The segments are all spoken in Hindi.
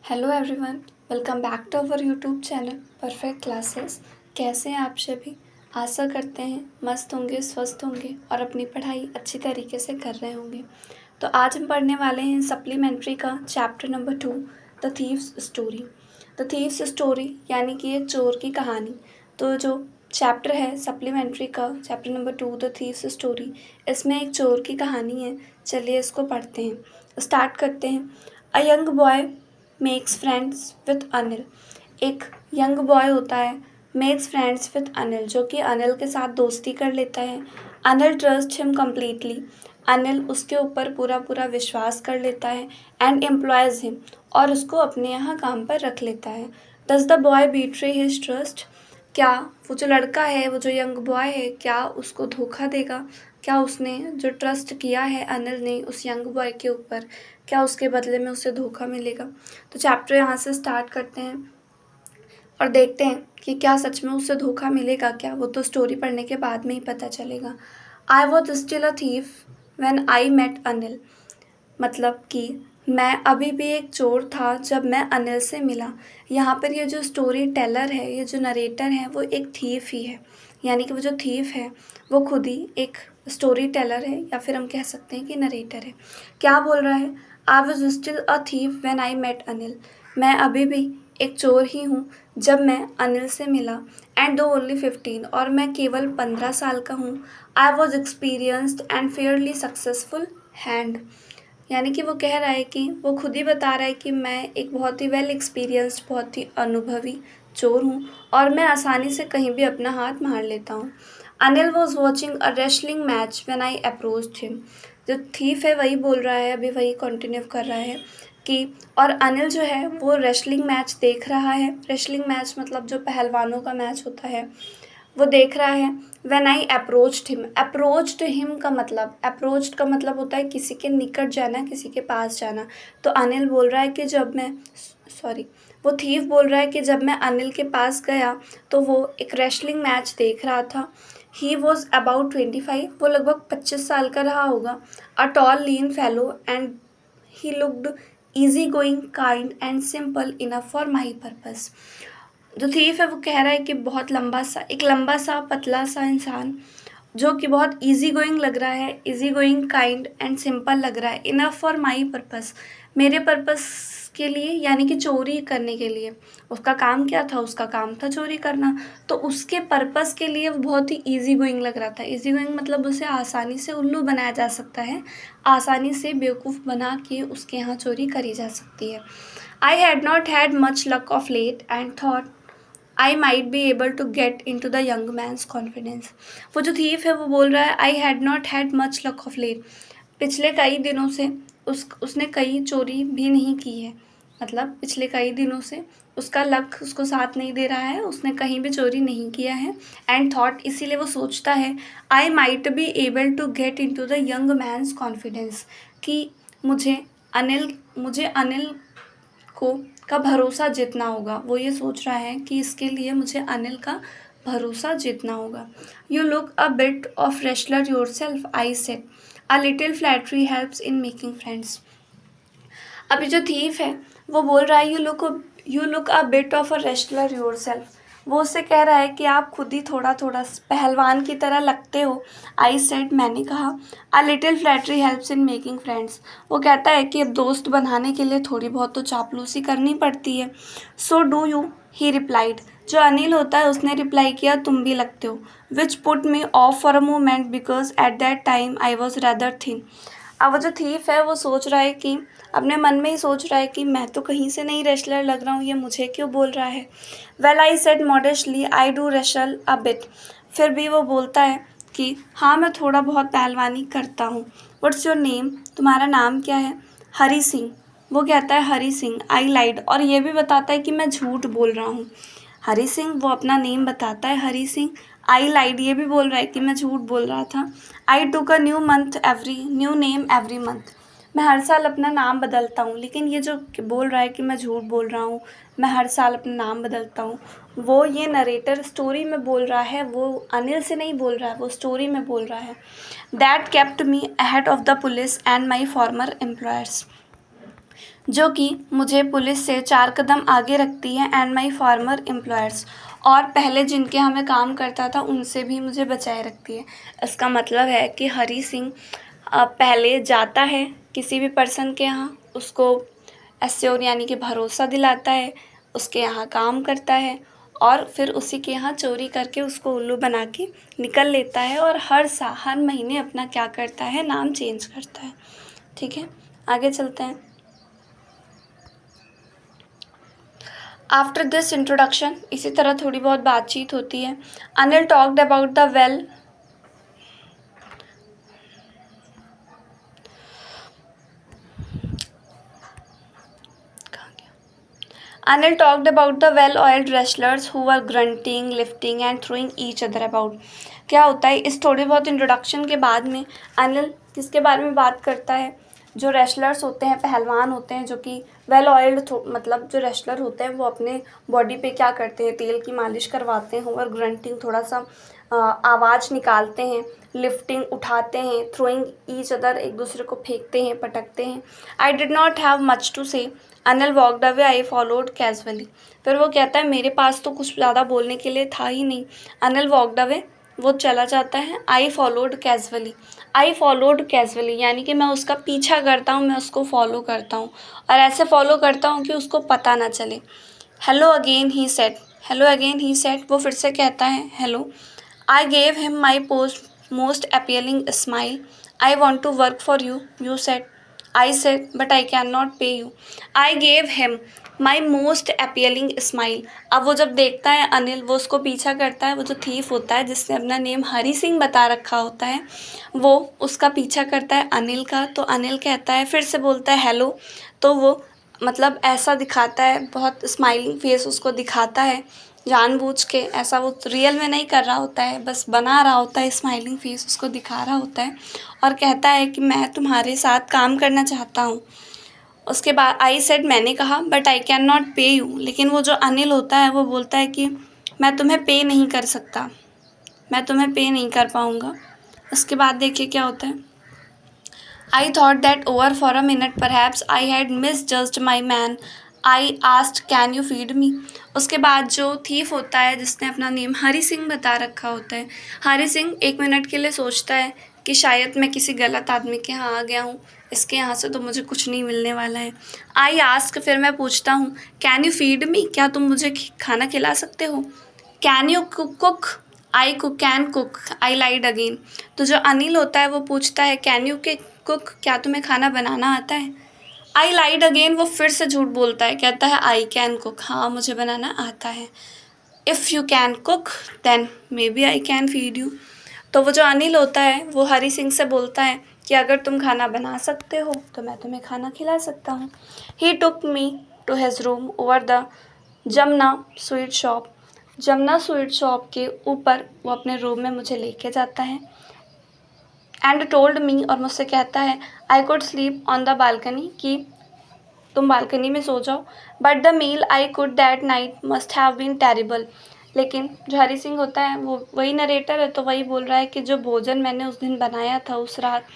Hello everyone, welcome back to our YouTube channel Perfect Classes. कैसे हैं आप सभी? आशा करते हैं मस्त होंगे, स्वस्थ होंगे और अपनी पढ़ाई अच्छी तरीके से कर रहे होंगे। तो आज हम पढ़ने वाले हैं सप्लीमेंट्री का chapter number 2, the thieves story. The thieves story यानी कि एक चोर की कहानी। तो जो चैप्टर है सप्लीमेंट्री का, chapter number 2 the thieves story, इसमें एक चोर की कहानी है। चलिए इसको पढ़ते हैं, स्टार्ट करते हैं। A young boy makes friends with Anil. एक यंग बॉय होता है, मेक्स फ्रेंड्स विथ अनिल, जो कि अनिल के साथ दोस्ती कर लेता है। Anil trust him completely. Anil उसके ऊपर पूरा पूरा विश्वास कर लेता है। एंड एम्प्लॉयज हिम, और उसको अपने यहाँ काम पर रख लेता है। Does the boy betray his trust. क्या वो जो लड़का है, वो जो यंग बॉय है, क्या उसको धोखा देगा? क्या उसने जो ट्रस्ट किया है अनिल ने उस यंग बॉय के ऊपर, क्या उसके बदले में उसे धोखा मिलेगा? तो चैप्टर यहाँ से स्टार्ट करते हैं और देखते हैं कि क्या सच में उससे धोखा मिलेगा क्या। वो तो स्टोरी पढ़ने के बाद में ही पता चलेगा। I was still a thief when I met Anil. मतलब कि मैं अभी भी एक चोर था जब मैं अनिल से मिला। यहाँ पर ये जो स्टोरी टेलर है, ये जो नरेटर है, वो एक थीफ ही है। यानी कि वो जो थीफ है वो खुद ही एक स्टोरी टेलर है, या फिर हम कह सकते हैं कि नरेटर है। क्या बोल रहा है? I was still a thief when I met Anil. मैं अभी भी एक चोर ही हूँ जब मैं अनिल से मिला। एंड दो ओनली 15, और मैं केवल 15 साल का हूँ। I was experienced and Fairlie successful hand. यानी कि वो कह रहा है कि वो खुद ही बता रहा है कि मैं एक बहुत ही वेल एक्सपीरियंस्ड, बहुत ही अनुभवी चोर हूँ और मैं आसानी से कहीं भी अपना हाथ मार लेता हूँ। Anil was watching a wrestling match when I approached him. जो थीफ है वही बोल रहा है, अभी वही कंटिन्यू कर रहा है कि और अनिल जो है वो रेसलिंग मैच देख रहा है। रेसलिंग मैच मतलब जो पहलवानों का मैच होता है वो देख रहा है। When I approached him, approached him का मतलब, अप्रोच्ड का मतलब होता है किसी के निकट जाना, किसी के पास जाना। तो अनिल बोल रहा है कि जब मैं सॉरी वो थीफ बोल रहा है कि जब मैं अनिल के पास गया तो वो एक रेसलिंग मैच देख रहा था। ही वॉज अबाउट 25, वो लगभग 25 साल का रहा होगा। A tall lean fellow and he looked easy going, kind and simple enough for my purpose। जो थीफ है वो कह रहा है कि बहुत लंबा सा, एक लंबा सा पतला सा इंसान जो कि बहुत इजी गोइंग लग रहा है, easy going, kind and simple लग रहा है। इनफ फॉर माई पर्पस, मेरे पर्पस के लिए, यानी कि चोरी करने के लिए। उसका काम क्या था? उसका काम था चोरी करना। तो उसके पर्पस के लिए वो बहुत ही इजी गोइंग लग रहा था। इजी गोइंग मतलब उसे आसानी से उल्लू बनाया जा सकता है, आसानी से बेवकूफ़ बना के उसके यहाँ चोरी करी जा सकती है। I had not had much luck of late and thought I might be able to get into the young man's confidence. वो जो थीफ है वो बोल रहा है I had not had much luck of late. पिछले कई दिनों से उसने कई चोरी भी नहीं की है। मतलब पिछले कई दिनों से उसका लक उसको साथ नहीं दे रहा है, उसने कहीं भी चोरी नहीं किया है। एंड थॉट, इसीलिए वो सोचता है I might be able to get into the young man's confidence, कि मुझे अनिल को का भरोसा जीतना होगा। वो ये सोच रहा है कि इसके लिए मुझे अनिल का भरोसा जीतना होगा। You look a bit of wrestler your self, I said. A little flattery helps in making friends. अभी जो थीफ है वो बोल रहा है you look a bit of a wrestler your self. वो उससे कह रहा है कि आप खुद ही थोड़ा थोड़ा पहलवान की तरह लगते हो। आई सेड, मैंने कहा। A little flattery helps in making friends. वो कहता है कि अब दोस्त बनाने के लिए थोड़ी बहुत तो चापलूसी करनी पड़ती है। So do you, he replied. जो अनिल होता है उसने रिप्लाई किया, तुम भी लगते हो। Which put me of for a moment because at that time I was rather thin. अब वो जो थीफ है वो सोच रहा है कि अपने मन में ही सोच रहा है कि मैं तो कहीं से नहीं रेसलर लग रहा हूँ, ये मुझे क्यों बोल रहा है। Well I said modestly I do wrestle a bit. फिर भी वो बोलता है कि हाँ, मैं थोड़ा बहुत पहलवानी करता हूँ। व्हाट्स योर नेम, तुम्हारा नाम क्या है? हरी सिंह। वो कहता है हरी सिंह। आई लाइड, और ये भी बताता है कि मैं झूठ बोल रहा हूँ। हरी सिंह वो अपना नेम बताता है, हरी सिंह। आई लाइड, ये भी बोल रहा है कि मैं झूठ बोल रहा था। I took a new name every month. मैं हर साल अपना नाम बदलता हूँ। लेकिन ये जो बोल रहा है कि मैं झूठ बोल रहा हूँ, मैं हर साल अपना नाम बदलता हूँ, वो ये नरेटर स्टोरी में बोल रहा है, वो अनिल से नहीं बोल रहा है, वो स्टोरी में बोल रहा है। That kept me ahead of the police and my farmer employers. जो कि मुझे पुलिस से 4 कदम आगे रखती है एंड माई फॉर्मर एम्प्लॉयर्स, और पहले जिनके यहाँ मैं काम करता था उनसे भी मुझे बचाए रखती है। इसका मतलब है कि हरी सिंह पहले जाता है किसी भी पर्सन के यहाँ, उसको एश्योर यानी कि भरोसा दिलाता है, उसके यहाँ काम करता है और फिर उसी के यहाँ चोरी करके उसको उल्लू बना के निकल लेता है, और हर महीने अपना क्या करता है, नाम चेंज करता है। ठीक है, आगे चलते हैं। आफ्टर दिस इंट्रोडक्शन, इसी तरह थोड़ी बहुत बातचीत होती है। Anil talked about the well Anil talked about the well-oiled wrestlers who were grunting, lifting and throwing each other about. क्या होता है, इस थोड़ी बहुत इंट्रोडक्शन के बाद में अनिल किसके बारे में बात करता है? जो रेसलर्स होते हैं, पहलवान होते हैं, जो कि वेल ऑयल्ड, मतलब जो रेसलर होते हैं वो अपने बॉडी पे क्या करते हैं, तेल की मालिश करवाते हैं, और ग्रंटिंग थोड़ा सा आवाज़ निकालते हैं, लिफ्टिंग उठाते हैं, थ्रोइंग ईच अदर एक दूसरे को फेंकते हैं, पटकते हैं। I did not have much to say, Anil walked away, I followed casually. फिर वो कहता है मेरे पास तो कुछ ज़्यादा बोलने के लिए था ही नहीं। अनिल वॉकड अवे, वो चला जाता है। आई फॉलोड कैजुअली यानी कि मैं उसका पीछा करता हूँ, मैं उसको फॉलो करता हूँ, और ऐसे फॉलो करता हूँ कि उसको पता ना चले। हेलो अगेन ही सेड, वो फिर से कहता है hello. I gave him my most appealing smile, I want to work for you, you said. I said, but I cannot pay you. I gave him my most appealing smile. अब वो जब देखता है अनिल, वो उसको पीछा करता है, वो जो थीफ होता है जिसने अपना नेम हरी सिंह बता रखा होता है, वो उसका पीछा करता है अनिल का। तो अनिल कहता है, फिर से बोलता है हेलो, तो वो मतलब ऐसा दिखाता है, बहुत स्माइलिंग फेस उसको दिखाता है जानबूझ के, ऐसा वो रियल में नहीं कर रहा होता है, बस बना रहा होता है, स्माइलिंग फेस उसको दिखा रहा होता है, और कहता है कि मैं तुम्हारे साथ काम करना चाहता हूँ। उसके बाद आई सेड, मैंने कहा, बट आई कैन नॉट पे यू, लेकिन वो जो अनिल होता है वो बोलता है कि मैं तुम्हें पे नहीं कर सकता, मैं तुम्हें पे नहीं कर पाऊँगा। उसके बाद देखिए क्या होता है। I thought that over for a minute perhaps I had misjudged my man. I asked, can you feed me? उसके बाद जो थीफ होता है जिसने अपना नेम हरी सिंह बता रखा होता है, हरी सिंह 1 मिनट के लिए सोचता है कि शायद मैं किसी गलत आदमी के यहाँ आ गया हूँ, इसके यहाँ से तो मुझे कुछ नहीं मिलने वाला है। आई आस्क, फिर मैं पूछता हूँ, कैन यू फीड मी, क्या तुम मुझे खाना खिला सकते हो? Can you cook? I can cook, I lied again. तो जो अनिल होता है वो पूछता है, कैन यू कुक, क्या तुम्हें खाना बनाना आता है? आई लाइड अगेन, वो फिर से झूठ बोलता है, कहता है आई कैन कुक, हाँ मुझे बनाना आता है। If you can cook then maybe I can feed you. तो वो जो अनिल होता है वो हरी सिंह से बोलता है कि अगर तुम खाना बना सकते हो तो मैं तुम्हें खाना खिला सकता हूँ। He took me to his room over the Jamuna sweet shop, Jamuna sweet shop के ऊपर वो अपने रूम में मुझे लेके जाता है। एंड टोल्ड मी, और मुझसे कहता है, I could sleep on the balcony, कि तुम बालकनी में सो जाओ। But the meal I could that night must have been terrible, लेकिन जो हरी सिंह होता है वो वही नरेटर है, तो वही बोल रहा है कि जो भोजन मैंने उस दिन बनाया था उस रात,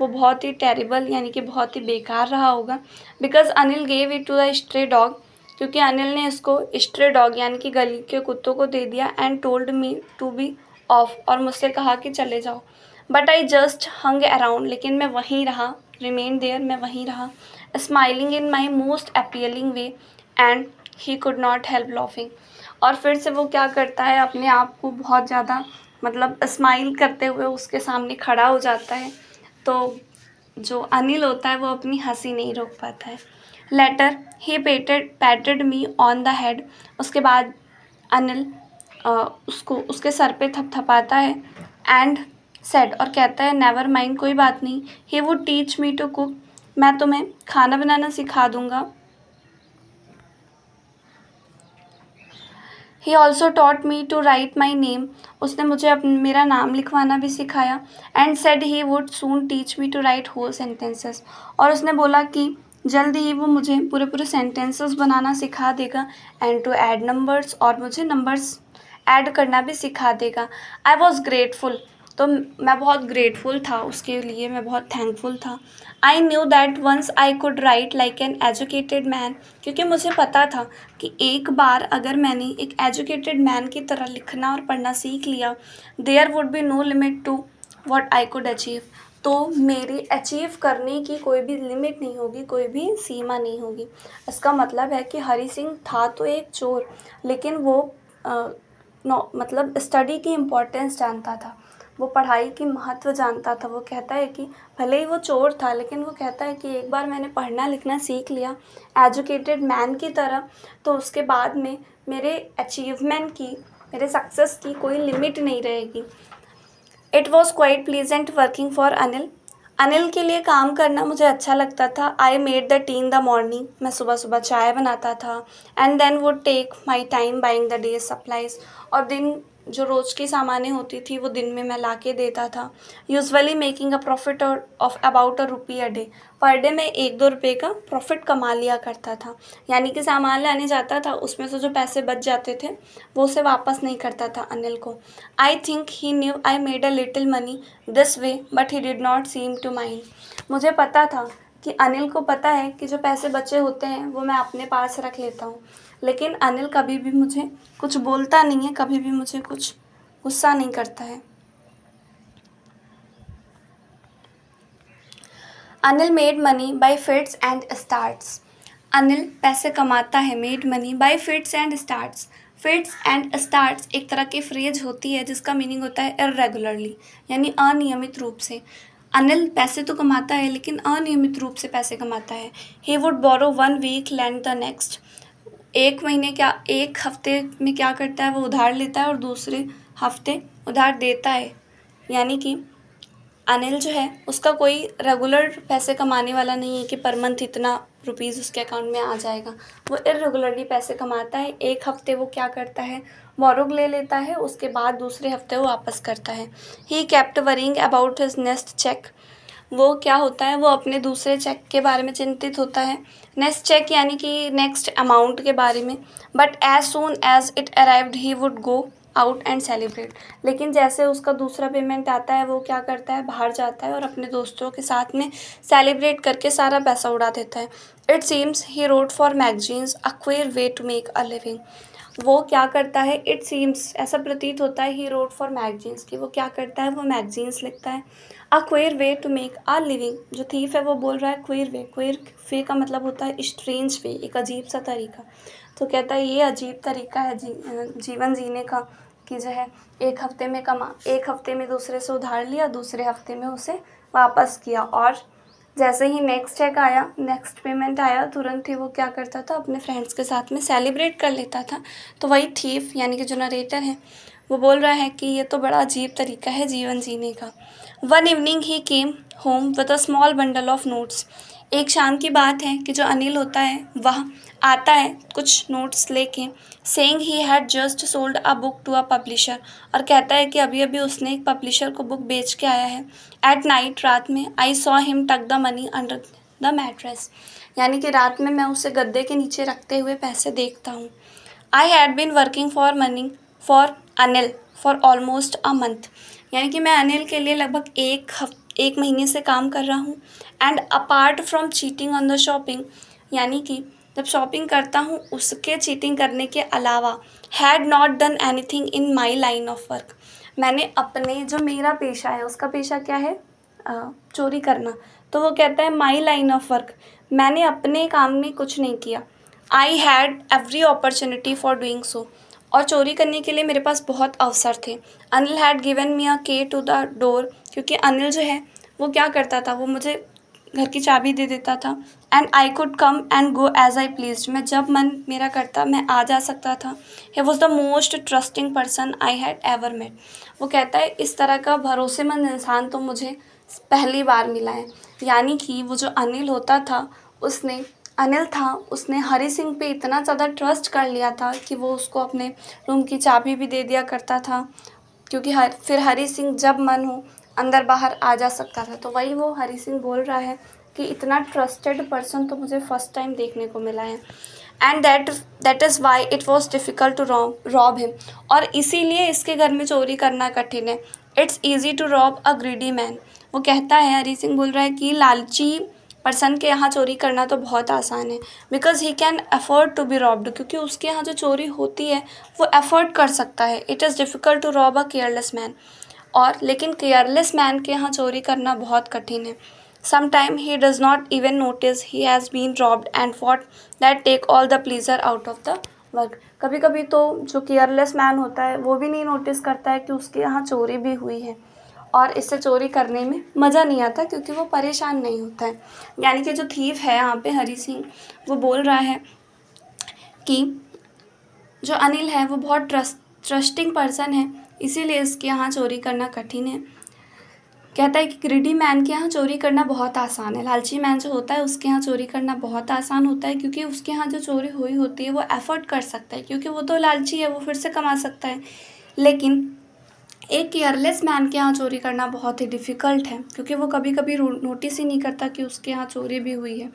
वो बहुत ही टेरिबल यानी कि बहुत ही बेकार रहा होगा। Because Anil gave it to the stray dog, क्योंकि अनिल ने इसको स्ट्रे डॉग यानी कि गली के कुत्तों को दे दिया। And told me to be off, और मुझसे कहा कि चले जाओ। But I just hung around, लेकिन मैं वहीं रहा, रिमेन देयर, मैं वहीं रहा, smiling in my most appealing way, and he could not help laughing. और फिर से वो क्या करता है, अपने आप को बहुत ज़्यादा मतलब स्माइल करते हुए उसके सामने खड़ा हो जाता है। तो जो अनिल होता है वो अपनी हंसी नहीं रोक पाता है। Later he patted me on the head, उसके बाद अनिल उसको उसके सर पे थपथपाता है। एंड सेड, और कहता है, नेवर माइंड, कोई बात नहीं। He would teach me to cook, मैं तुम्हें खाना बनाना सिखा दूँगा। He also taught me to write my name, उसने मुझे मेरा नाम लिखवाना भी सिखाया। And said he would soon teach me to write whole sentences, और उसने बोला कि जल्दी ही वो मुझे पूरे पूरे सेंटेंसेस बनाना सिखा देगा। एंड टू ऐड नंबर्स, और मुझे नंबर्स ऐड करना भी सिखा देगा। आई वॉज ग्रेटफुल, तो मैं बहुत ग्रेटफुल था उसके लिए, मैं बहुत थैंकफुल था। I knew that once I could write like an educated man, क्योंकि मुझे पता था कि एक बार अगर मैंने एक एजुकेटेड मैन की तरह लिखना और पढ़ना सीख लिया, there would be no limit to what I could achieve, तो मेरी अचीव करने की कोई भी लिमिट नहीं होगी, कोई भी सीमा नहीं होगी। इसका मतलब है कि हरी सिंह था तो एक चोर, लेकिन वो मतलब स्टडी की इम्पोर्टेंस जानता था, वो पढ़ाई की महत्व जानता था। वो कहता है कि भले ही वो चोर था, लेकिन वो कहता है कि एक बार मैंने पढ़ना लिखना सीख लिया एजुकेटेड मैन की तरह, तो उसके बाद में मेरे अचीवमेंट की, मेरे सक्सेस की कोई लिमिट नहीं रहेगी। It was quite pleasant working for Anil. Anil के लिए काम करना मुझे अच्छा लगता था। I made the tea in the morning, मैं सुबह सुबह चाय बनाता था। And then would take my time buying the day supplies, और दिन जो रोज़ की सामानें होती थी वो दिन में मैं ला के देता था। Usually making a profit of about ₹1 per day में 1-2 रुपये का प्रॉफिट कमा लिया करता था। यानी कि सामान लाने जाता था, उसमें से जो पैसे बच जाते थे वो उसे वापस नहीं करता था अनिल को। I think he knew I made a little money this way but he did not seem to mind. मुझे पता था कि अनिल को पता है कि जो पैसे बचे होते हैं वो मैं अपने पास रख लेता हूँ, लेकिन अनिल कभी भी मुझे कुछ बोलता नहीं है, कभी भी मुझे कुछ गुस्सा नहीं करता है। Anil made money by fits and starts. Anil पैसे कमाता है, made money by fits and starts. Fits and starts एक तरह की फ्रेज होती है जिसका मीनिंग होता है इर्रेगुलरली, यानी अनियमित रूप से। अनिल पैसे तो कमाता है लेकिन अनियमित रूप से पैसे कमाता है। He would borrow 1 week lend the next. एक हफ्ते में क्या करता है, वो उधार लेता है और दूसरे हफ्ते उधार देता है। यानी कि अनिल जो है उसका कोई रेगुलर पैसे कमाने वाला नहीं है कि पर मंथ इतना रुपीज़ उसके अकाउंट में आ जाएगा। वो इर्रेगुलरली पैसे कमाता है। एक हफ्ते वो क्या करता है, बोरो ले लेता है, उसके बाद दूसरे हफ्ते वो वापस करता है। He kept worrying about his next cheque. वो क्या होता है, वो अपने दूसरे चेक के बारे में चिंतित होता है। नेक्स्ट चेक यानी कि नेक्स्ट अमाउंट के बारे में। But as soon as it arrived he would go out and celebrate. लेकिन जैसे उसका दूसरा पेमेंट आता है वो क्या करता है, बाहर जाता है और अपने दोस्तों के साथ में सेलिब्रेट करके सारा पैसा उड़ा देता है। It seems he wrote for magazines a queer way to make a living. वो क्या करता है, इट सीम्स ऐसा प्रतीत होता है, ही रोड फॉर मैगजीन्स की वो क्या करता है, वो मैगजीन्स लिखता है। A queer way to make a living, जो थीफ है वो बोल रहा है क्वेयर वे। क्वेयर वे का मतलब होता है स्ट्रेंज वे, एक अजीब सा तरीका। तो कहता है ये अजीब तरीका है जीवन जीने का, कि जो है एक हफ्ते में दूसरे से उधार लिया, दूसरे हफ्ते में उसे वापस किया, और जैसे ही नेक्स्ट चेक आया, नेक्स्ट पेमेंट आया, तुरंत ही वो क्या करता था, अपने फ्रेंड्स के साथ में सेलिब्रेट कर लेता था। तो वही थीफ यानी कि जो नरेटर है वो बोल रहा है कि ये तो बड़ा अजीब तरीका है जीवन जीने का। One evening he came home with a small bundle of notes. एक शाम की बात है कि जो अनिल होता है वह आता है कुछ नोट्स लेके, saying he had just sold a book to a publisher, और कहता है कि अभी अभी उसने एक पब्लिशर को बुक बेच के आया है। एट नाइट, रात में, आई सॉ हिम टक the money under the mattress, यानी कि रात में मैं उसे गद्दे के नीचे रखते हुए पैसे देखता हूँ। I had been working for money for Anil for almost a month, यानी कि मैं अनिल के लिए लगभग एक महीने से काम कर रहा हूँ। And apart from cheating on the shopping, यानी कि जब शॉपिंग करता हूँ उसके चीटिंग करने के अलावा, had not done anything in my line of work, मैंने अपने जो मेरा पेशा है, उसका पेशा क्या है, चोरी करना। तो वो कहता है माई लाइन ऑफ वर्क, मैंने अपने काम में कुछ नहीं किया। I had every opportunity for doing so, और चोरी करने के लिए मेरे पास बहुत अवसर थे। अनिल हैड गिवन मी अ के टू द डोर, क्योंकि अनिल जो है वो क्या करता था, वो मुझे घर की चाबी दे देता था। And I could come and go as I please, मैं जब मन मेरा करता मैं आ जा सकता था। He was the most trusting person I had ever met. वो कहता है इस तरह का भरोसेमंद इंसान तो मुझे पहली बार मिला है। यानी कि वो जो अनिल था उसने हरी सिंह पे इतना ज़्यादा ट्रस्ट कर लिया था कि वो उसको अपने रूम की चाबी भी दे दिया करता था, क्योंकि फिर हरी सिंह जब मन हो अंदर बाहर आ जा सकता था। तो वही वो हरी सिंह बोल रहा है कि इतना ट्रस्टेड पर्सन तो मुझे फर्स्ट टाइम देखने को मिला है। And that is why it was difficult to rob him, और इसीलिए इसके घर में चोरी करना कठिन है। It's easy to rob a greedy man. वो कहता है, हरी सिंह बोल रहा है कि लालची पर्सन के यहाँ चोरी करना तो बहुत आसान है, because he can afford to be robbed, क्योंकि उसके यहाँ जो चोरी होती है वो अफोर्ड कर सकता है। It is difficult to rob a careless man, और लेकिन केयरलेस मैन के यहाँ चोरी करना बहुत कठिन है। Sometime he does not even notice he has been robbed and what that take all the pleasure out of the work. कभी कभी तो जो केयरलेस मैन होता है वो भी नहीं नोटिस करता है कि उसके यहाँ चोरी भी हुई है, और इससे चोरी करने में मज़ा नहीं आता क्योंकि वो परेशान नहीं होता है। यानी कि जो थीफ है यहाँ पे हरी सिंह, वो बोल रहा है कि जो अनिल है वो बहुत ट्रस्टिंग पर्सन है, इसीलिए इसके यहाँ चोरी करना कठिन है। कहता है कि ग्रीडी मैन के यहाँ चोरी करना बहुत आसान है, लालची मैन जो होता है उसके यहाँ चोरी करना बहुत आसान होता है, क्योंकि उसके यहाँ जो चोरी हुई होती है वो एफर्ट कर सकता है, क्योंकि वो तो लालची है, वो फिर से कमा सकता है। लेकिन एक केयरलेस मैन के यहाँ चोरी करना बहुत ही डिफ़िकल्ट है, क्योंकि वो कभी कभी नोटिस ही नहीं करता कि उसके यहाँ चोरी भी हुई है।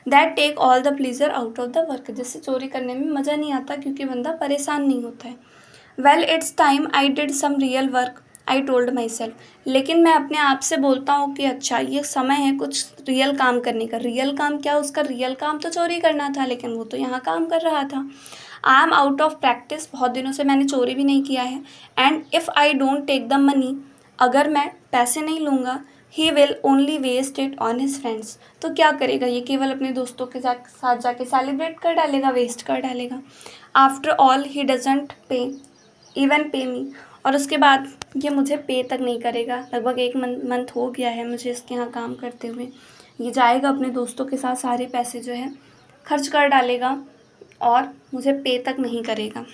That take all the pleasure out of the work, जिससे चोरी करने में मज़ा नहीं आता क्योंकि बंदा परेशान नहीं होता है। Well it's time I did some real work I told myself, लेकिन मैं अपने आप से बोलता हूँ कि अच्छा ये समय है कुछ रियल काम करने का। रियल काम क्या? उसका रियल काम तो चोरी करना था, लेकिन वो तो यहाँ काम कर रहा था। I am out of practice, बहुत दिनों से मैंने चोरी भी नहीं किया है। And if I don't take the money, अगर मैं पैसे नहीं लूँगा, he will only waste it on his friends, तो क्या करेगा ये? केवल अपने दोस्तों के साथ जाके सेलिब्रेट कर डालेगा, वेस्ट कर डालेगा। आफ्टर ऑल ही डजेंट पे इवन पे मी, और उसके बाद ये मुझे पे तक नहीं करेगा। लगभग 1 मंथ हो गया है मुझे इसके यहाँ काम करते हुए। ये जाएगा अपने दोस्तों के साथ सारे पैसे जो है खर्च कर डालेगा और मुझे पे तक नहीं करेगा।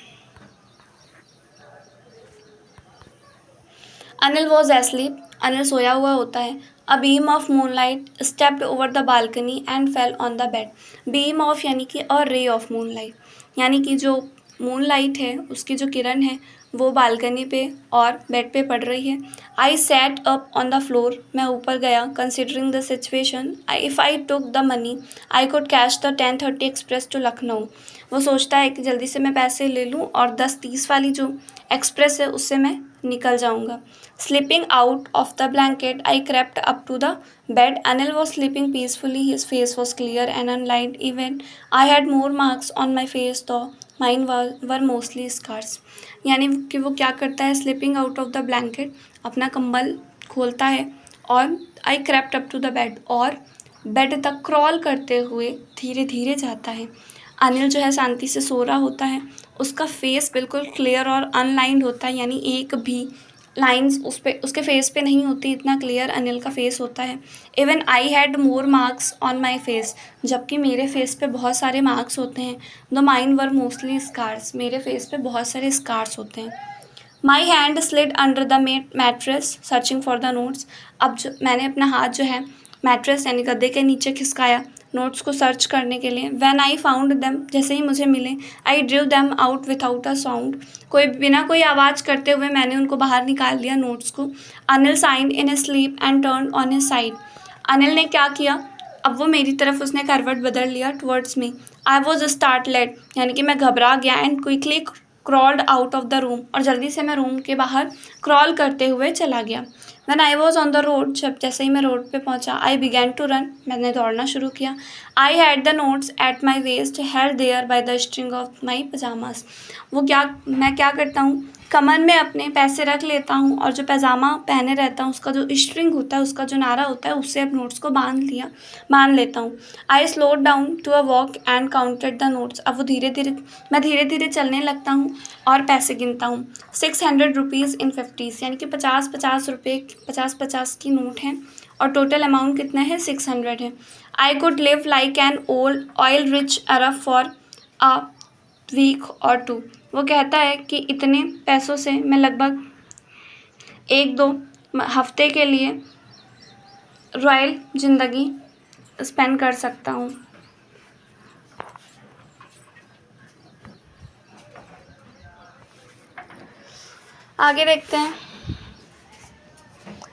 अनिल वॉज एस्लीप, अनिल सोया हुआ होता है। A beam of moonlight stepped over the balcony and fell on the bed. Beam of यानी कि अ रे ऑफ मूनलाइट, यानी कि जो मूनलाइट है उसकी जो किरण है वो बालकनी पे और बेड पे पड़ रही है। I sat up on the floor, मैं ऊपर गया। Considering the situation, if I took the money I could catch the 10:30 express to Lucknow. वो सोचता है कि जल्दी से मैं पैसे ले लूँ और 10:30 वाली जो एक्सप्रेस है उससे मैं निकल जाऊँगा। Sleeping out of the blanket I crept up to the bed. Anil was sleeping peacefully. His face was clear and unlined. Even I had more marks on my face though mine were mostly scars. यानी कि वो क्या करता है? Sleeping out of the blanket, अपना कंबल खोलता है और आई crept up to the bed, और बेड तक क्रॉल करते हुए धीरे धीरे जाता है। अनिल जो है शांति से सो रहा होता है, उसका फेस बिल्कुल क्लियर और अनलाइंड होता है, यानी एक भी लाइंस उसके फेस पे नहीं होती, इतना क्लियर अनिल का फेस होता है। Even I had more marks on my face, जबकि मेरे फेस पे बहुत सारे मार्क्स होते हैं। The mine were mostly scars, मेरे फेस पे बहुत सारे स्कार्स होते हैं। My hand slid under the mattress searching for the notes. अब जो मैंने अपना हाथ जो है मैट्रेस यानी गद्दे के नीचे खिसकाया नोट्स को सर्च करने के लिए। व्हेन आई फाउंड देम, जैसे ही मुझे मिले, I drove them out without a sound, बिना कोई आवाज़ करते हुए मैंने उनको बाहर निकाल दिया नोट्स को। Anil signed in sleep and turn on his side, Anil ने क्या किया? अब वो मेरी तरफ उसने करवट बदल लिया टुवर्ड्स मी। आई वॉज स्टार्टलेड, यानी कि मैं घबरा गया। And quickly crawled out of the room, और जल्दी से मैं रूम के बाहर क्रॉल करते हुए चला गया। When I was on the road, जब जैसे ही मैं रोड पे पहुंचा, आई बिगैन टू रन, मैंने दौड़ना शुरू किया। I had the notes at my waste held there by the string of my pyjamas. मैं क्या करता हूँ? कमर में अपने पैसे रख लेता हूँ और जो पैजामा पहने रहता हूँ उसका जो स्ट्रिंग होता है, उसका जो नारा होता है, उससे अब नोट्स को बांध लेता हूँ। I slowed down to a walk and counted the notes. अब मैं धीरे धीरे चलने लगता हूँ और पैसे गिनता हूँ। 600 रुपीज़ इन 50s, यानी कि 50 रुपये 50 की नोट हैं, और टोटल अमाउंट कितना है? 600 है। I could live like an old oil rich Arab for a week or 2। वो कहता है कि इतने पैसों से मैं लगभग 1-2 हफ्ते के लिए रॉयल ज़िंदगी स्पेंड कर सकता हूँ। आगे देखते हैं।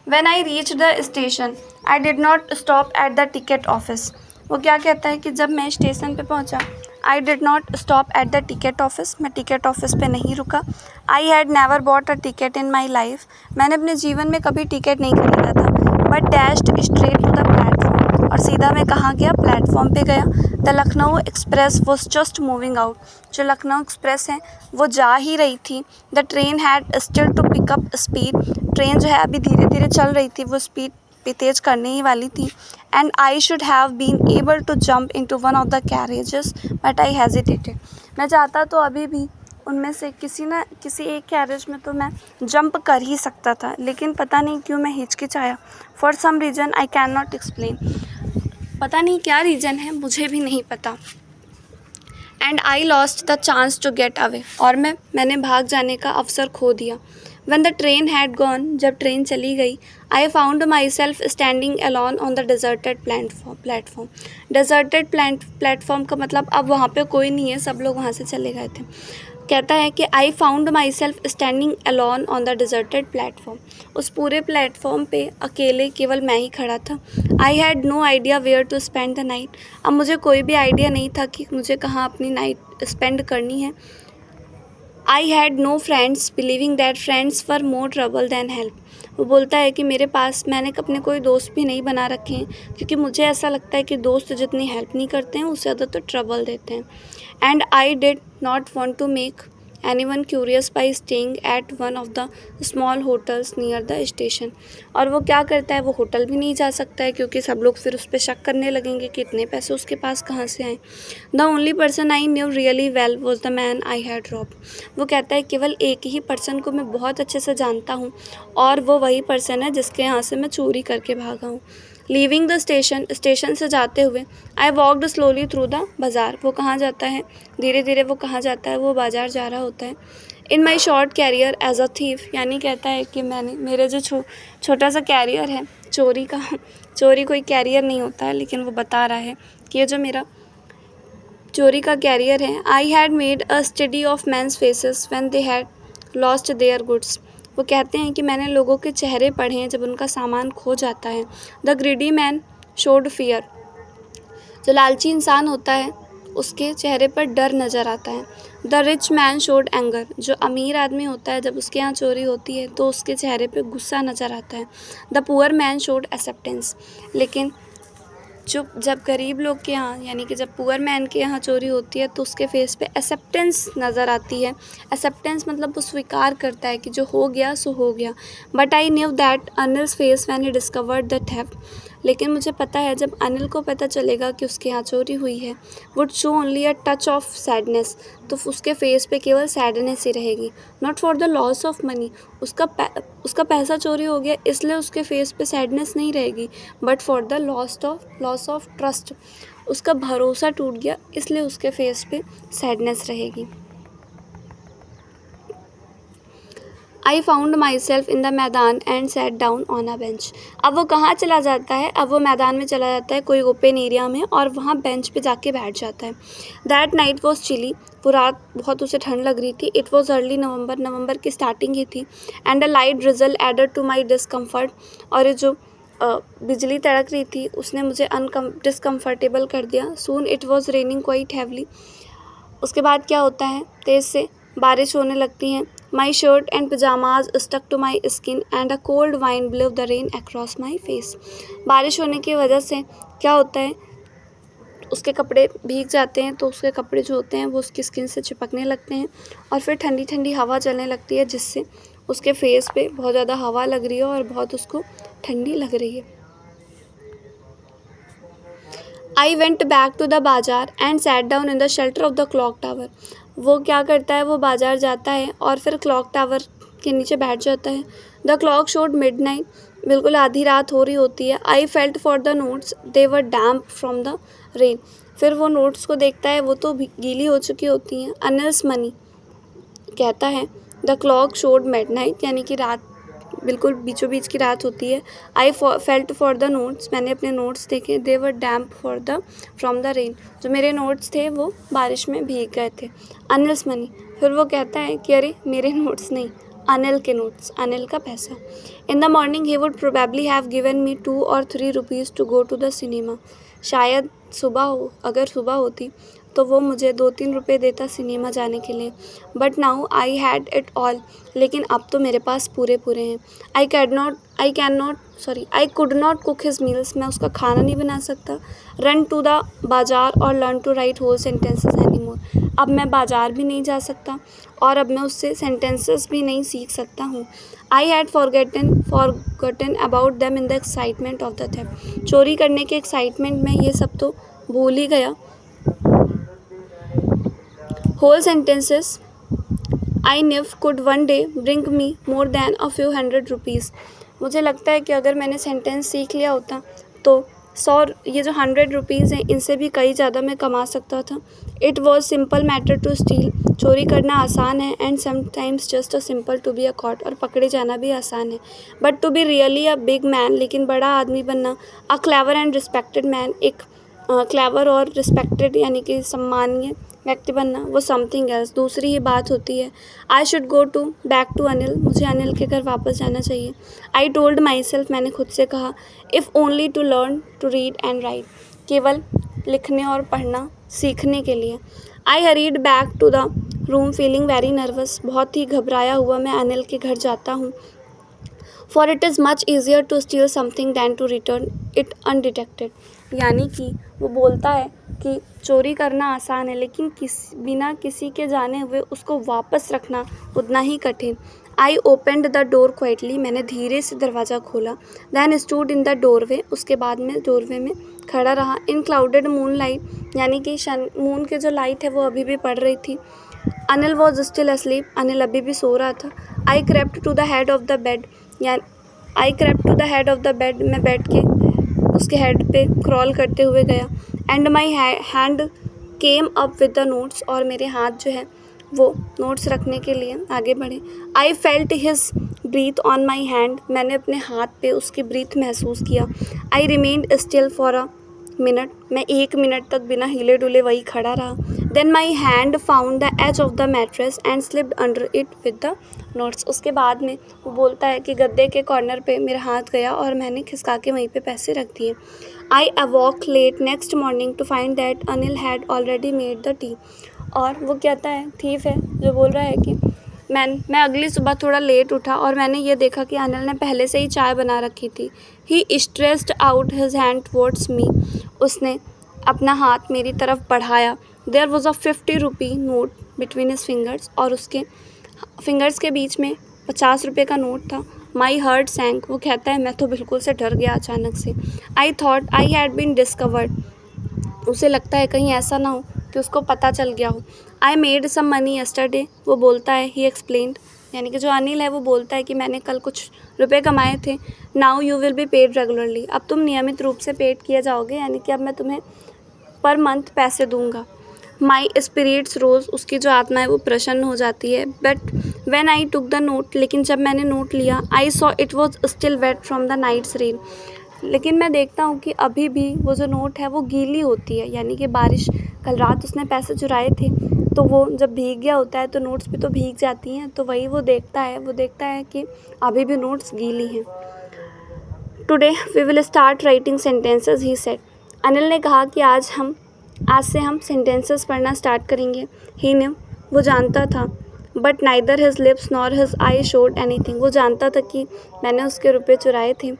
When I reached the station, I did not stop at the ticket office. वो क्या कहता है कि जब मैं स्टेशन पे पहुंचा, I did not stop at the ticket office, मैं टिकट ऑफिस पे नहीं रुका। I had never bought a ticket in my life, मैंने अपने जीवन में कभी टिकट नहीं खरीदा था। But dashed straight to the platform, और सीधा मैं कहाँ गया, प्लेटफॉर्म पे गया। The Lucknow express was just moving out, जो लखनऊ एक्सप्रेस है वो जा ही रही थी। The train had still to pick up speed, train जो है अभी धीरे धीरे चल रही थी, वो स्पीड पे तेज़ करने ही वाली थी। And I should have been able to jump into one of the carriages but I hesitated, मैं चाहता तो अभी भी उनमें से किसी एक कैरेज में तो मैं जंप कर ही सकता था, लेकिन पता नहीं क्यों मैं हिचकिचाया। For some reason I can not explain, पता नहीं क्या रीज़न है, मुझे भी नहीं पता। And I lost the chance to get away, और मैंने भाग जाने का अवसर खो दिया। When the train had gone, जब ट्रेन चली गई, I found myself standing alone on the deserted platform. Deserted platform का मतलब अब वहाँ पे कोई नहीं है, सब लोग वहाँ से चले गए थे। कहता है कि I found myself standing alone on the deserted platform. उस पूरे प्लेटफॉर्म पे अकेले केवल मैं ही खड़ा था। I had no idea where to spend the night. अब मुझे कोई भी आइडिया नहीं था कि मुझे कहाँ अपनी नाइट स्पेंड करनी है। I had no friends, believing that friends were more trouble than help. वो बोलता है कि मैंने अपने कोई दोस्त भी नहीं बना रखे हैं, क्योंकि मुझे ऐसा लगता है कि दोस्त जितनी हेल्प नहीं करते हैं उससे ज़्यादा तो ट्रबल देते हैं। And I did not want to make anyone curious by staying at one of the small hotels near the station. और वो क्या करता है, वो होटल भी नहीं जा सकता है, क्योंकि सब लोग फिर उस पर शक करने लगेंगे कि इतने पैसे उसके पास कहाँ से आए। The only person I knew really well was the man I had robbed. वो कहता है केवल एक ही पर्सन को मैं बहुत अच्छे से जानता हूँ, और वो वही पर्सन है जिसके यहाँ से मैं चोरी करके भागा हूँ। लीविंग द स्टेशन से जाते हुए I walked slowly through the बाज़ार. वो कहाँ जाता है, धीरे धीरे वो कहाँ जाता है, वो बाज़ार जा रहा होता है। In my short career as a thief, यानी कहता है कि मेरे जो छोटा सा कैरियर है चोरी कोई कैरियर नहीं होता है, लेकिन वो बता रहा है कि ये जो मेरा चोरी का कैरियर है। I had made a study of man's faces when they had lost their goods. वो कहते हैं कि मैंने लोगों के चेहरे पढ़े हैं जब उनका सामान खो जाता है। The greedy man showed fear, जो लालची इंसान होता है उसके चेहरे पर डर नज़र आता है। The rich man showed anger, जो अमीर आदमी होता है जब उसके यहाँ चोरी होती है तो उसके चेहरे पर गुस्सा नज़र आता है। The poor man showed acceptance, लेकिन जब गरीब लोग के यहाँ, यानी कि जब पुअर मैन के यहाँ चोरी होती है तो उसके फेस पे एक्सेप्टेंस नज़र आती है। एक्सेप्टेंस मतलब वो स्वीकार करता है कि जो हो गया सो हो गया। But I knew that Anil's face when he discovered the theft, लेकिन मुझे पता है जब अनिल को पता चलेगा कि उसके यहाँ चोरी हुई है, would show only a touch of sadness, तो उसके फेस पे केवल सैडनेस ही रहेगी। Not for the loss of money, उसका पैसा चोरी हो गया इसलिए उसके फेस पे सैडनेस नहीं रहेगी, but for the loss of trust, उसका भरोसा टूट गया इसलिए उसके फेस पे सैडनेस रहेगी। I found myself in the maidan and sat down on a bench. अब वो कहाँ चला जाता है, अब वो मैदान में चला जाता है कोई ओपन एरिया में, और वहाँ बेंच पे जाके बैठ जाता है। दैट नाइट वॉज चिली, वो रात बहुत उसे ठंड लग रही थी। इट वॉज अर्ली नवंबर की स्टार्टिंग ही थी। And a light drizzle added to my discomfort, और ये जो बिजली तड़क रही थी उसने मुझे डिस्कम्फर्टेबल कर दिया। Soon it was raining quite heavily, उसके बाद क्या होता है, तेज़ से बारिश होने लगती है। My shirt and pyjamas stuck to my skin and a cold wind blew the rain across my face. बारिश होने की वजह से क्या होता है, उसके कपड़े भीग जाते हैं, तो उसके कपड़े जो होते हैं वो उसकी स्किन से चिपकने लगते हैं, और फिर ठंडी ठंडी हवा चलने लगती है जिससे उसके फेस पे बहुत ज़्यादा हवा लग रही है और बहुत उसको ठंडी लग रही है। I went back to the bazaar and sat down in the shelter of the clock tower. वो क्या करता है, वो बाज़ार जाता है और फिर क्लॉक टावर के नीचे बैठ जाता है। द क्लॉक शोड मिडनाइट, बिल्कुल आधी रात हो रही होती है। I felt for the notes, they were damp from the rain. फिर वो नोट्स को देखता है, वो तो गीली हो चुकी होती हैं। अनिल्स मनी कहता है द क्लॉक शोड मिडनाइट, यानी कि रात बिल्कुल बीचों बीच की रात होती है। I felt for the notes, मैंने अपने नोट्स देखे। दे वर डैम्प फ्रॉम द रेन, जो मेरे नोट्स थे वो बारिश में भीग गए थे। अनिल्स मनी, फिर वो कहता है कि अरे मेरे नोट्स नहीं, अनिल के नोट्स, अनिल का पैसा। In the morning he would probably have given me 2 or 3 rupees to go to the cinema. शायद अगर सुबह होती तो वो मुझे 2-3 रुपये देता सिनेमा जाने के लिए। But now I had it all, लेकिन अब तो मेरे पास पूरे पूरे हैं। I could not cook his meals, मैं उसका खाना नहीं बना सकता। Run to the bazaar or learn to write whole sentences any more, अब मैं बाज़ार भी नहीं जा सकता और अब मैं उससे सेंटेंसेस भी नहीं सीख सकता हूँ। I had forgotten about them in the excitement of the theft, चोरी करने के एक्साइटमेंट में ये सब तो भूल ही गया। होल सेंटेंसेस आई निव could one day bring me more than a few hundred rupees, मुझे लगता है कि अगर मैंने सेंटेंस सीख लिया होता तो 100, ये जो 100 रुपीज़ हैं इनसे भी कई ज़्यादा मैं कमा सकता था। It was simple matter to steal, चोरी करना आसान है, and sometimes just a simple to be a caught, और पकड़े जाना भी आसान है। But to be really a big man, लेकिन बड़ा आदमी बनना, a clever and respected man, एक क्लेवर और रिस्पेक्टेड यानी कि सम्मानीय व्यक्ति बनना, वो समथिंग एल्स, दूसरी ही बात होती है। I should go back to Anil, मुझे अनिल के घर वापस जाना चाहिए। आई टोल्ड माई सेल्फ, मैंने खुद से कहा, if only to learn to read and write, केवल लिखने और पढ़ना सीखने के लिए। I hurried back to the room feeling very nervous, बहुत ही घबराया हुआ मैं अनिल के घर जाता हूँ। For it is much easier to steal something than to return it undetected, यानी कि वो बोलता है कि चोरी करना आसान है, लेकिन बिना किसी के जाने हुए उसको वापस रखना उतना ही कठिन। I opened the door quietly, मैंने धीरे से दरवाज़ा खोला। Then stood in the doorway, उसके बाद में डोरवे में खड़ा रहा। इन क्लाउडेड मून लाइट, यानी कि मून की जो लाइट है वो अभी भी पड़ रही थी। Anil was still asleep, Anil अभी भी सो रहा था। I crept to the head of the bed, मैं बेड के उसके हेड पे क्रॉल करते हुए गया। And my hand came up with the notes, और मेरे हाथ जो है वो नोट्स रखने के लिए आगे बढ़े। I felt his breath on my hand, मैंने अपने हाथ पे उसकी ब्रीथ महसूस किया। I remained still for a minute, मैं 1 मिनट तक बिना हिले डुले वही खड़ा रहा। Then my hand found the edge of the mattress and slipped under it with the notes, उसके बाद में वो बोलता है कि गद्दे के कॉर्नर पे मेरा हाथ गया और मैंने खिसका के वहीं पे पैसे रख दिए। I awoke late next morning to find that Anil had already made the tea, और वो कहता है, थीफ है जो बोल रहा है कि मैं अगली सुबह थोड़ा लेट उठा और मैंने ये देखा कि अनिल ने पहले से ही चाय बना रखी थी। He stretched out his hand towards me, उसने अपना हाथ मेरी तरफ बढ़ाया। There was a 50 rupee note between his fingers, और उसके फिंगर्स के बीच में 50 रुपये का नोट था। माई हार्ट सैंक, वो कहता है मैं तो बिल्कुल से डर गया अचानक से। I thought I had been discovered, उसे लगता है कहीं ऐसा ना हो कि उसको पता चल गया हो। I made some money yesterday, वो बोलता है, ही एक्सप्लेन्ड, यानी कि जो अनिल है वो बोलता है कि मैंने कल कुछ रुपए कमाए थे। Now you will be paid regularly, अब तुम नियमित रूप से पेड किए जाओगे, यानी कि अब मैं तुम्हें पर मंथ पैसे दूंगा। माई स्पिरिट्स रोज़, उसकी जो आत्मा है वो प्रसन्न हो जाती है। But when I took the note, लेकिन जब मैंने नोट लिया, I saw it was still wet from the night's rain, लेकिन मैं देखता हूँ कि अभी भी वो जो नोट है वो गीली होती है, यानी कि बारिश, कल रात उसने पैसे चुराए थे तो वो जब भीग गया होता है तो नोट्स भी तो भीग जाती हैं, तो वही वो देखता है कि अभी भी नोट्स गीली हैं। Today we will start writing sentences, he said, Anil ने कहा कि आज से हम सेंटेंसेस पढ़ना स्टार्ट करेंगे। ही ने, वो जानता था, but neither his lips nor his I showed anything, वो जानता था कि मैंने उसके रुपए चुराए थे,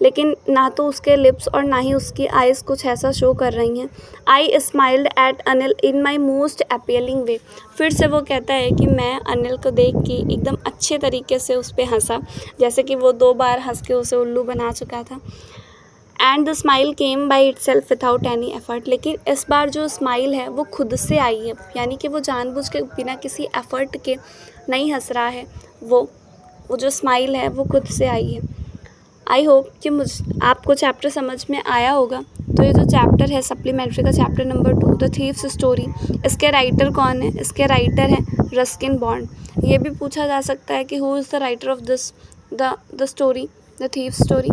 लेकिन ना तो उसके लिप्स और ना ही उसकी आइज़ कुछ ऐसा शो कर रही हैं। I smiled at Anil in my most appealing way, फिर से वो कहता है कि मैं अनिल को देख के एकदम अच्छे तरीके से उस पर हंसा, जैसे कि वो 2 बार हंस के उसे उल्लू बना चुका था। And the smile came by it self without any effort, लेकिन इस बार जो स्माइल है वो खुद से आई है, यानी कि वो जानबूझ के बिना किसी एफ़र्ट के नहीं हंस रहा है, वो जो स्माइल है वो खुद से आई है। आई होप कि आपको चैप्टर समझ में आया होगा। तो ये जो चैप्टर है सप्लीमेंट्री का chapter number 2, the thieves story, इसके राइटर कौन है? इसके राइटर हैं रस्किन बॉन्ड। ये भी पूछा जा सकता है कि who is the writer of this the story, the thieves story,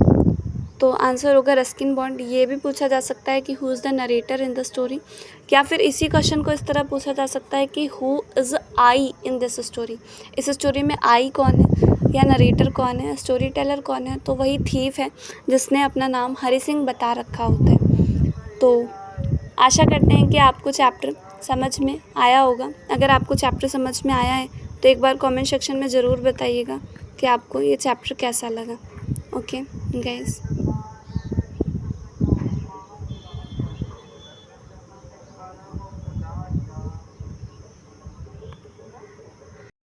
तो आंसर होगा रस्किन बॉन्ड। ये भी पूछा जा सकता है कि who is the narrator in the story, या फिर इसी क्वेश्चन को इस तरह पूछा जा सकता है कि who is I in this story, इस स्टोरी में आई कौन है या नरेटर कौन है, स्टोरी टेलर कौन है? तो वही थीफ है जिसने अपना नाम हरी सिंह बता रखा होता है। तो आशा करते हैं कि आपको चैप्टर समझ में आया होगा। अगर आपको चैप्टर समझ में आया है तो एक बार कमेंट सेक्शन में ज़रूर बताइएगा कि आपको ये चैप्टर कैसा लगा। Okay guys.